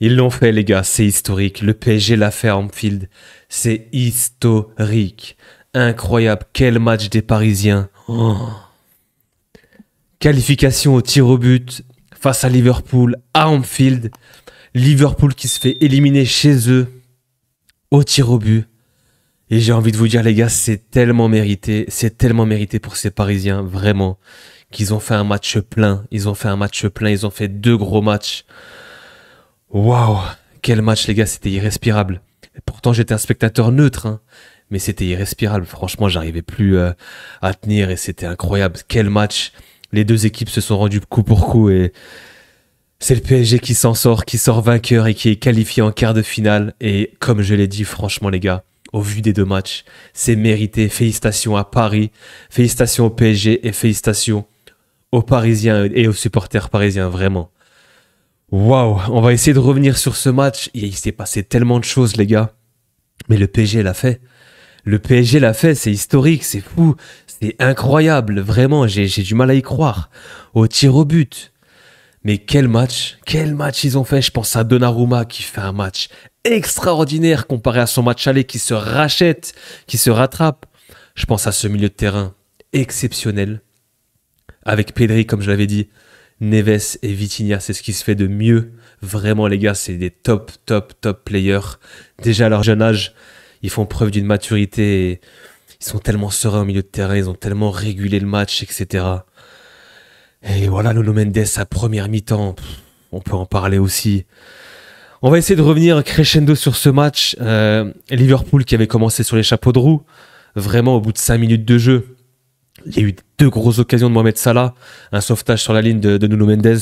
Ils l'ont fait, les gars, c'est historique. Le PSG l'a fait à Anfield. C'est historique. Incroyable. Quel match des Parisiens. Oh. Qualification au tir au but face à Liverpool à Anfield. Liverpool qui se fait éliminer chez eux au tir au but. Et j'ai envie de vous dire, les gars, c'est tellement mérité. C'est tellement mérité pour ces Parisiens, vraiment. Qu'ils ont fait un match plein. Ils ont fait 2 gros matchs. Waouh, quel match, les gars, c'était irrespirable. Et pourtant, j'étais un spectateur neutre, hein, mais c'était irrespirable. Franchement, j'arrivais plus à tenir et c'était incroyable. Quel match. Les 2 équipes se sont rendues coup pour coup et c'est le PSG qui s'en sort, qui sort vainqueur et qui est qualifié en quart de finale. Et comme je l'ai dit, franchement, les gars, au vu des 2 matchs, c'est mérité. Félicitations à Paris, félicitations au PSG et félicitations aux Parisiens et aux supporters parisiens, vraiment. Waouh, on va essayer de revenir sur ce match. Il s'est passé tellement de choses, les gars. Mais le PSG l'a fait. Le PSG l'a fait, c'est historique, c'est fou, c'est incroyable. Vraiment, j'ai du mal à y croire. Au tir au but. Mais quel match ils ont fait. Je pense à Donnarumma qui fait un match extraordinaire comparé à son match aller, qui se rachète, qui se rattrape. Je pense à ce milieu de terrain exceptionnel. Avec Pedri, comme je l'avais dit. Neves et Vitinha, c'est ce qui se fait de mieux. Vraiment, les gars, c'est des top players. Déjà à leur jeune âge, ils font preuve d'une maturité. Et ils sont tellement sereins au milieu de terrain, ils ont tellement régulé le match, etc. Et voilà, Nuno Mendes, sa première mi-temps, on peut en parler aussi. On va essayer de revenir crescendo sur ce match. Liverpool qui avait commencé sur les chapeaux de roue. Vraiment, au bout de 5 minutes de jeu, il y a eu 2 grosses occasions de Mohamed Salah, un sauvetage sur la ligne de Nuno Mendes.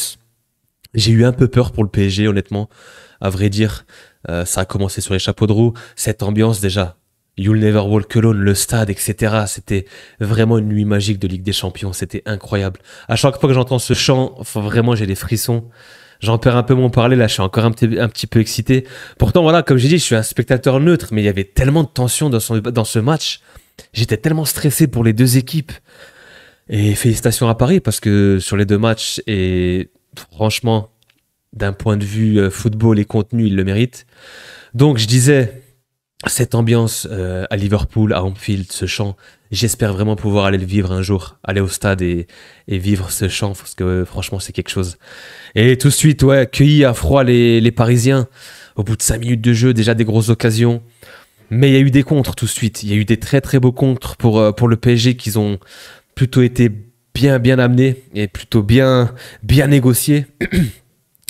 J'ai eu un peu peur pour le PSG, honnêtement, à vrai dire. Ça a commencé sur les chapeaux de roue. Cette ambiance déjà, You'll Never Walk Alone, le stade, etc. C'était vraiment une nuit magique de Ligue des Champions. C'était incroyable. À chaque fois que j'entends ce chant, vraiment j'ai des frissons. J'en perds un peu mon parler, là je suis encore un petit peu excité. Pourtant voilà, comme j'ai dit, je suis un spectateur neutre, mais il y avait tellement de tension dans ce match. J'étais tellement stressé pour les 2 équipes. Et félicitations à Paris parce que sur les 2 matchs, et franchement, d'un point de vue football et contenu, ils le méritent. Donc je disais, cette ambiance à Liverpool, à Anfield, ce chant, j'espère vraiment pouvoir aller le vivre un jour, aller au stade et vivre ce chant parce que franchement c'est quelque chose. Et tout de suite, ouais, cueilli à froid les Parisiens. Au bout de 5 minutes de jeu, déjà des grosses occasions. Mais il y a eu des contres tout de suite. Il y a eu des très très beaux contres pour le PSG qui ont plutôt été bien amenés et plutôt bien négociés.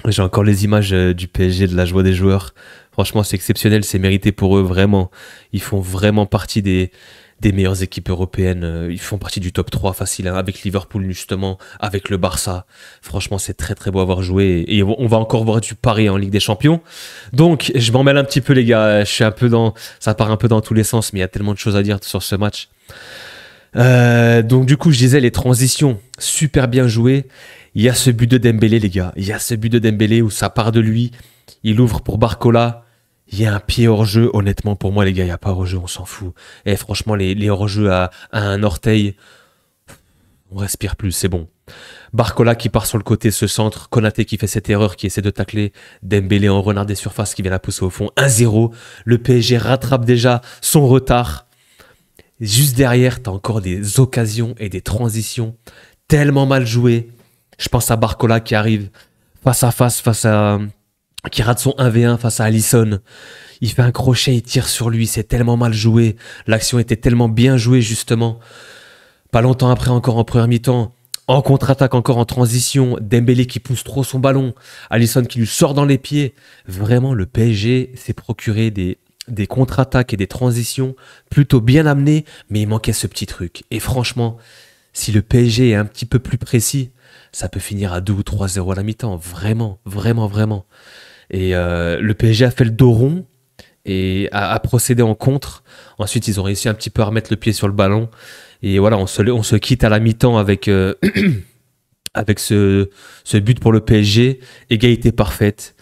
J'ai encore les images du PSG, de la joie des joueurs. Franchement, c'est exceptionnel, c'est mérité pour eux, vraiment. Ils font vraiment partie des meilleures équipes européennes. Ils font partie du top 3 facile, hein, avec Liverpool justement, avec le Barça. Franchement, c'est très très beau à avoir joué. Et on va encore voir du Paris en Ligue des Champions. Donc, je m'en mêle un petit peu, les gars. Je suis un peu ça part un peu dans tous les sens, mais il y a tellement de choses à dire sur ce match. Donc du coup, je disais, les transitions, super bien jouées. Il y a ce but de Dembélé, les gars. Il y a ce but de Dembélé où ça part de lui. Il ouvre pour Barcola. Il y a un pied hors-jeu. Honnêtement, pour moi, les gars, il n'y a pas hors-jeu, on s'en fout. Et franchement, les hors-jeux à un orteil, on respire plus, c'est bon. Barcola qui part sur le côté, ce centre. Konaté qui fait cette erreur, qui essaie de tacler. Dembélé en renard des surfaces qui vient la pousser au fond. 1-0. Le PSG rattrape déjà son retard. Juste derrière, t'as encore des occasions et des transitions tellement mal jouées. Je pense à Barcola qui arrive face à face, qui rate son 1v1 face à Alisson. Il fait un crochet, il tire sur lui, c'est tellement mal joué. L'action était tellement bien jouée, justement. Pas longtemps après, encore en première mi-temps, en contre-attaque, encore en transition, Dembélé qui pousse trop son ballon, Alisson qui lui sort dans les pieds. Vraiment, le PSG s'est procuré des contre-attaques et des transitions plutôt bien amenées, mais il manquait ce petit truc. Et franchement, si le PSG est un petit peu plus précis, ça peut finir à 2 ou 3-0 à la mi-temps. Vraiment. Et le PSG a fait le dos rond et a procédé en contre. Ensuite, ils ont réussi un petit peu à remettre le pied sur le ballon. Et voilà, on se quitte à la mi-temps avec ce but pour le PSG. Égalité parfaite.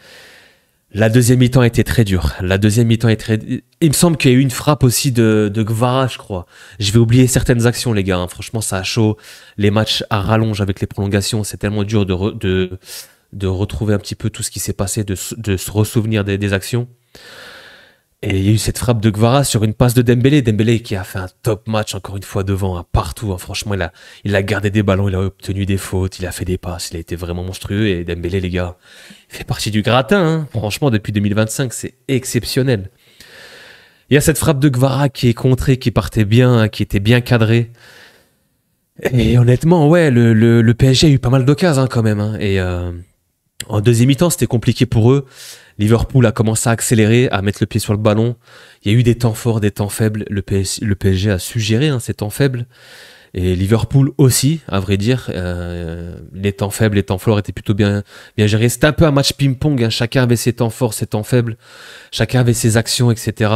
La deuxième mi-temps a été très dure. Il me semble qu'il y a eu une frappe aussi de Gvara, je crois. Je vais oublier certaines actions, les gars. Franchement, ça a chaud. Les matchs à rallonge avec les prolongations, c'est tellement dur de de retrouver un petit peu tout ce qui s'est passé, de se ressouvenir des actions. Et il y a eu cette frappe de Gvara sur une passe de Dembélé. Dembélé qui a fait un top match encore une fois devant, hein, partout. Hein. Franchement, il a gardé des ballons, il a obtenu des fautes, il a fait des passes, il a été vraiment monstrueux. Et Dembélé, les gars, il fait partie du gratin. Hein. Franchement, depuis 2025, c'est exceptionnel. Il y a cette frappe de Gvara qui est contrée, qui partait bien, hein, qui était bien cadrée. Et honnêtement, ouais, le PSG a eu pas mal d'occasions hein, quand même. Hein. Et en deuxième mi-temps, c'était compliqué pour eux. Liverpool a commencé à accélérer, à mettre le pied sur le ballon. Il y a eu des temps forts, des temps faibles. Le PSG a su gérer hein, ces temps faibles. Et Liverpool aussi, à vrai dire. Les temps faibles, les temps forts étaient plutôt bien gérés. C'était un peu un match ping-pong. Hein. Chacun avait ses temps forts, ses temps faibles. Chacun avait ses actions, etc.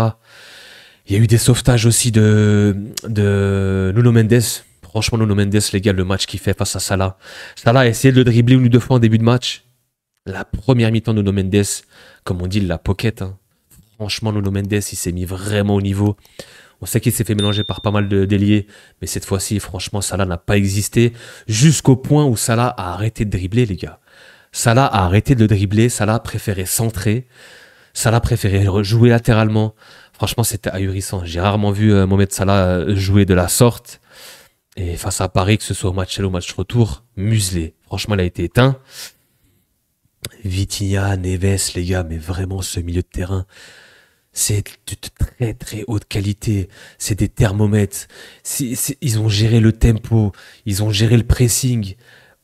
Il y a eu des sauvetages aussi de Nuno Mendes. Franchement, Nuno Mendes, les gars, le match qu'il fait face à Salah. Salah a essayé de le dribbler une ou deux fois en début de match. La première mi-temps de Nuno Mendes, comme on dit, la pocket. Hein. Franchement, Nuno Mendes, il s'est mis vraiment au niveau. On sait qu'il s'est fait mélanger par pas mal de déliés, mais cette fois-ci, franchement, Salah n'a pas existé. Jusqu'au point où Salah a arrêté de dribbler, les gars. Salah a arrêté de le dribbler. Salah préférait centrer. Salah préférait jouer latéralement. Franchement, c'était ahurissant. J'ai rarement vu Mohamed Salah jouer de la sorte. Et face à Paris, que ce soit au match aller ou au match retour, muselé. Franchement, il a été éteint. Vitinha, Neves, les gars, mais vraiment ce milieu de terrain, c'est de très très haute qualité. C'est des thermomètres. Ils ont géré le tempo, ils ont géré le pressing.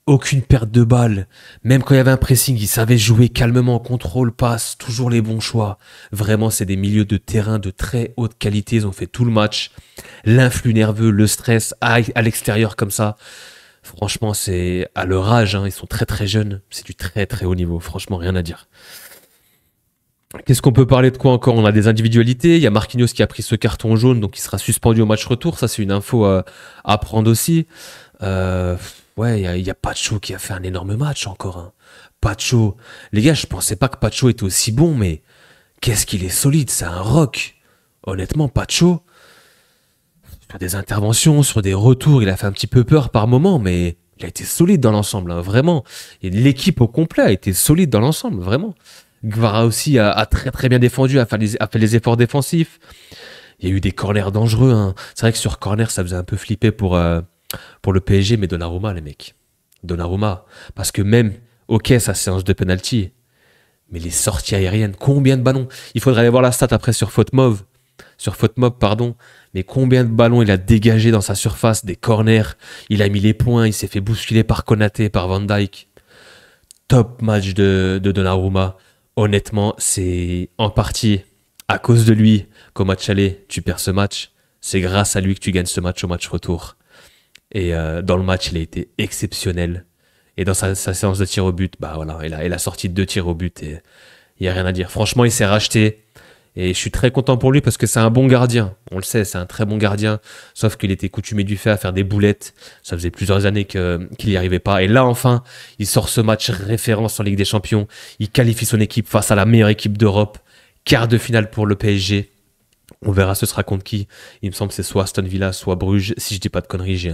Aucune perte de balle. Même quand il y avait un pressing, ils savaient jouer calmement, contrôle, passe, toujours les bons choix. Vraiment, c'est des milieux de terrain de très haute qualité. Ils ont fait tout le match. L'influx nerveux, le stress à l'extérieur comme ça. Franchement, c'est à leur âge, hein, ils sont très très jeunes. C'est du très très haut niveau. Franchement, rien à dire. Qu'est-ce qu'on peut parler de quoi encore? On a des individualités. Il y a Marquinhos qui a pris ce carton jaune, donc il sera suspendu au match retour. Ça, c'est une info à prendre aussi. Ouais, il y a Pacho qui a fait un énorme match encore. Hein. Pacho. Les gars, je pensais pas que Pacho était aussi bon, mais qu'est-ce qu'il est solide. C'est un rock. Honnêtement, Pacho, sur des interventions, sur des retours, il a fait un petit peu peur par moment, mais il a été solide dans l'ensemble, hein, vraiment. Et l'équipe au complet a été solide dans l'ensemble, vraiment. Gvara aussi a très très bien défendu, a fait les efforts défensifs. Il y a eu des corners dangereux. Hein. C'est vrai que sur corner, ça faisait un peu flipper pour le PSG, mais Donnarumma, les mecs. Donnarumma. Parce que même, ok, sa séance de penalty, mais les sorties aériennes, combien de ballons? Il faudrait aller voir la stat après sur FootMob. Sur FootMob, pardon. Mais combien de ballons il a dégagé dans sa surface, des corners. Il a mis les points, il s'est fait bousculer par Konaté, par Van Dijk. Top match de Donnarumma. Honnêtement, c'est en partie à cause de lui qu'au match aller, tu perds ce match. C'est grâce à lui que tu gagnes ce match au match retour. Et dans le match, il a été exceptionnel. Et dans sa séance de tir au but, bah voilà, il a sorti 2 tirs au but et il n'y a rien à dire. Franchement, il s'est racheté. Et je suis très content pour lui parce que c'est un bon gardien. On le sait, c'est un très bon gardien. Sauf qu'il était coutumé du fait à faire des boulettes. Ça faisait plusieurs années qu'il n'y arrivait pas. Et là, enfin, il sort ce match référence en Ligue des Champions. Il qualifie son équipe face à la meilleure équipe d'Europe. Quart de finale pour le PSG. On verra ce sera contre qui. Il me semble que c'est soit Aston Villa, soit Bruges. Si je dis pas de conneries, j'ai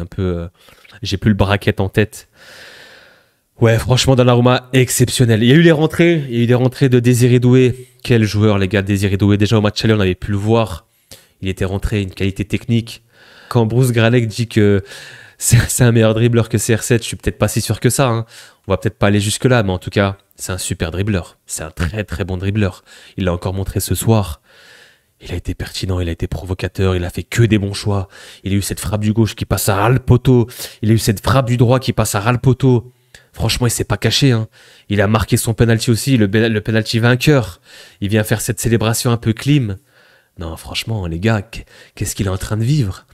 plus le bracket en tête. Ouais, franchement, Donnarumma, exceptionnel. Il y a eu des rentrées de Désiré Doué. Quel joueur, les gars, Désiré Doué. Déjà au match aller, on avait pu le voir. Il était rentré, une qualité technique. Quand Bruce Gralek dit que c'est un meilleur dribbleur que CR7, je suis peut-être pas si sûr que ça. Hein. On va peut-être pas aller jusque-là, mais en tout cas, c'est un super dribbleur. C'est un très très bon dribbleur. Il l'a encore montré ce soir. Il a été pertinent, il a été provocateur, il a fait que des bons choix. Il a eu cette frappe du gauche qui passe à ras le poteau. Il a eu cette frappe du droit qui passe à ras le poteau. Franchement, il s'est pas caché. Hein. Il a marqué son penalty aussi, le penalty vainqueur. Il vient faire cette célébration un peu clean. Non, franchement, les gars, qu'est-ce qu'il est en train de vivre?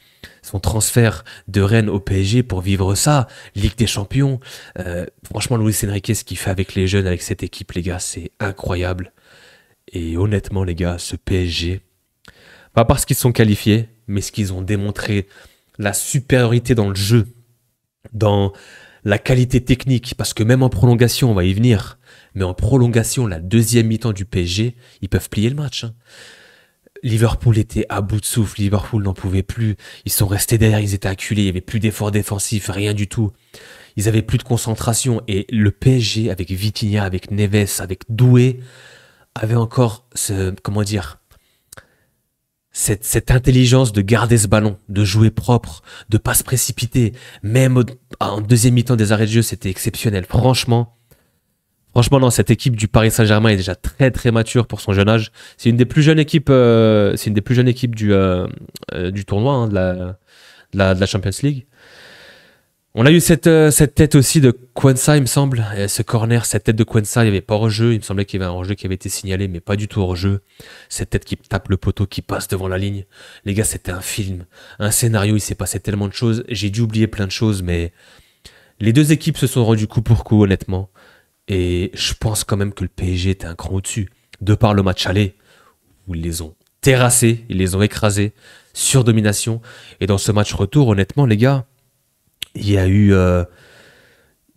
Son transfert de Rennes au PSG pour vivre ça, Ligue des Champions. Franchement, Luis Enrique, ce qu'il fait avec les jeunes, avec cette équipe, les gars, c'est incroyable. Et honnêtement, les gars, ce PSG, pas parce qu'ils sont qualifiés, mais ce qu'ils ont démontré, la supériorité dans le jeu, dans la qualité technique, parce que même en prolongation, on va y venir, mais en prolongation, la deuxième mi-temps du PSG, ils peuvent plier le match. Hein. Liverpool était à bout de souffle, Liverpool n'en pouvait plus, ils sont restés derrière, ils étaient acculés, il n'y avait plus d'efforts défensifs, rien du tout. Ils avaient plus de concentration. Et le PSG, avec Vitinha, avec Neves, avec Doué, avait encore comment dire, cette intelligence de garder ce ballon, de jouer propre, de pas se précipiter. Même en deuxième mi-temps des arrêts de jeu, c'était exceptionnel. Franchement, non, cette équipe du Paris Saint-Germain est déjà très très mature pour son jeune âge. C'est une des plus jeunes équipes, du tournoi, hein, de la Champions League. On a eu cette tête aussi de Quensa, il me semble. Et ce corner, cette tête de Quensa, il n'y avait pas hors-jeu. Il me semblait qu'il y avait un hors-jeu qui avait été signalé, mais pas du tout hors-jeu. Cette tête qui tape le poteau, qui passe devant la ligne. Les gars, c'était un film, un scénario. Il s'est passé tellement de choses. J'ai dû oublier plein de choses, mais les deux équipes se sont rendues coup pour coup, honnêtement. Et je pense quand même que le PSG était un cran au-dessus. De par le match aller, où ils les ont terrassés, ils les ont écrasés, sur domination. Et dans ce match retour, honnêtement, les gars, il y a eu...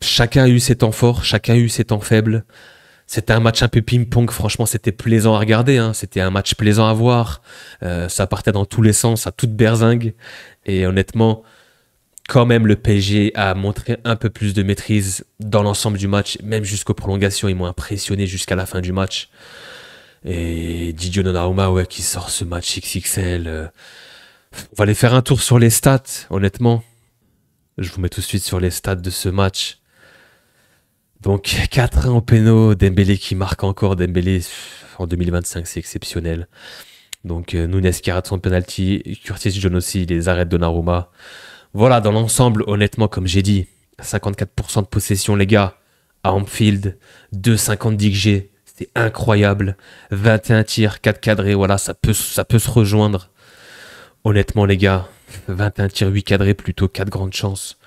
chacun a eu ses temps forts, chacun a eu ses temps faibles. C'était un match un peu ping-pong, franchement, c'était plaisant à regarder. Hein. C'était un match plaisant à voir. Ça partait dans tous les sens, à toute berzingue. Et honnêtement, quand même, le PSG a montré un peu plus de maîtrise dans l'ensemble du match. Même jusqu'aux prolongations, ils m'ont impressionné jusqu'à la fin du match. Et Didier Donnarumma, ouais, qui sort ce match XXL. On va aller faire un tour sur les stats, honnêtement. Je vous mets tout de suite sur les stats de ce match. Donc 4-1 au péno, Dembélé qui marque encore, Dembélé en 2025, c'est exceptionnel. Donc Nunes qui rate son penalty, Curtis Jones aussi, les arrêts de Donnarumma. Voilà, dans l'ensemble, honnêtement, comme j'ai dit, 54% de possession, les gars, à Anfield, 2,50 XG, c'est incroyable. 21 tirs, 4 cadrés, voilà, ça peut se rejoindre. Honnêtement, les gars, 21 tirs, 8 cadrés, plutôt 4 grandes chances.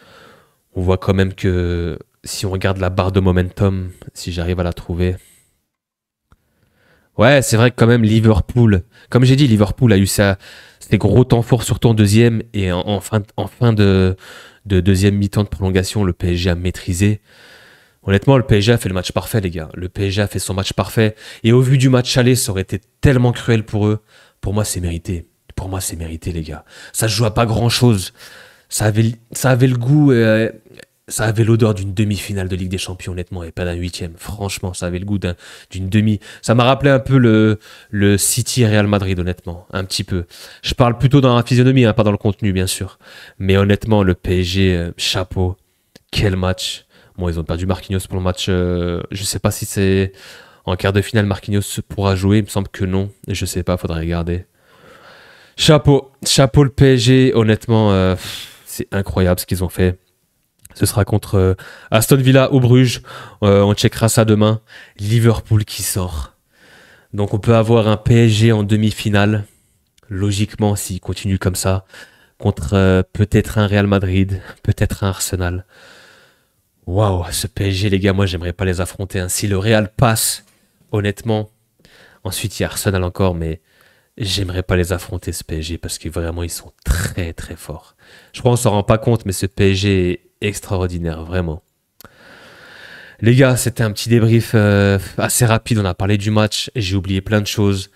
On voit quand même que si on regarde la barre de momentum, si j'arrive à la trouver. Ouais, c'est vrai que quand même Liverpool, comme j'ai dit, Liverpool a eu ses gros temps forts surtout en deuxième et en fin de deuxième mi-temps de prolongation, le PSG a maîtrisé. Honnêtement, le PSG a fait le match parfait, les gars. Le PSG a fait son match parfait. Et au vu du match aller, ça aurait été tellement cruel pour eux. Pour moi, c'est mérité. Pour moi, c'est mérité, les gars. Ça se joue à pas grand-chose. Ça avait le goût, ça avait l'odeur d'une demi-finale de Ligue des Champions, honnêtement, et pas d'un huitième. Franchement, ça avait le goût d'une demi. Ça m'a rappelé un peu le City et Real Madrid, honnêtement. Un petit peu. Je parle plutôt dans la physionomie, hein, pas dans le contenu, bien sûr. Mais honnêtement, le PSG, chapeau. Quel match. Bon, ils ont perdu Marquinhos pour le match. Je sais pas si c'est en quart de finale, Marquinhos pourra jouer. Il me semble que non. Je sais pas, faudrait regarder. Chapeau le PSG, honnêtement, c'est incroyable ce qu'ils ont fait. Ce sera contre Aston Villa ou Bruges, on checkera ça demain. Liverpool qui sort. Donc on peut avoir un PSG en demi-finale, logiquement s'il continue comme ça, contre peut-être un Real Madrid, peut-être un Arsenal. Waouh, ce PSG les gars, moi j'aimerais pas les affronter. Hein. Si le Real passe, honnêtement, ensuite il y a Arsenal encore, mais... J'aimerais pas les affronter ce PSG parce que vraiment ils sont très très forts. Je crois qu'on s'en rend pas compte mais ce PSG est extraordinaire, vraiment. Les gars, c'était un petit débrief assez rapide, on a parlé du match, j'ai oublié plein de choses.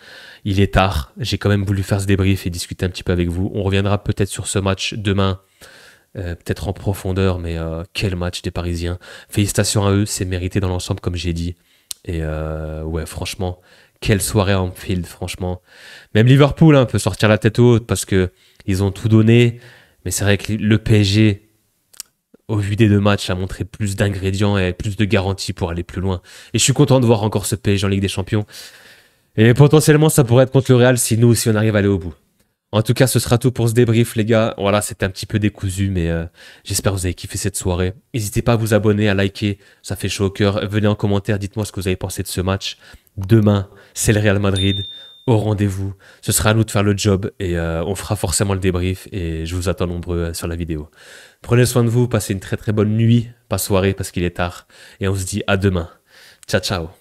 Il est tard, j'ai quand même voulu faire ce débrief et discuter un petit peu avec vous. On reviendra peut-être sur ce match demain, peut-être en profondeur, mais quel match des Parisiens. Félicitations à eux, c'est mérité dans l'ensemble comme j'ai dit. Et ouais, franchement... Quelle soirée à Anfield, franchement. Même Liverpool hein, peut sortir la tête haute parce que ils ont tout donné. Mais c'est vrai que le PSG, au vu des deux matchs, a montré plus d'ingrédients et plus de garanties pour aller plus loin. Et je suis content de voir encore ce PSG en Ligue des Champions. Et potentiellement, ça pourrait être contre le Real si nous aussi on arrive à aller au bout. En tout cas, ce sera tout pour ce débrief, les gars. Voilà, c'était un petit peu décousu, mais j'espère que vous avez kiffé cette soirée. N'hésitez pas à vous abonner, à liker, ça fait chaud au cœur. Venez en commentaire, dites-moi ce que vous avez pensé de ce match. Demain, c'est le Real Madrid, au rendez-vous. Ce sera à nous de faire le job et on fera forcément le débrief et je vous attends nombreux sur la vidéo. Prenez soin de vous, passez une très très bonne nuit, pas soirée parce qu'il est tard. Et on se dit à demain. Ciao, ciao.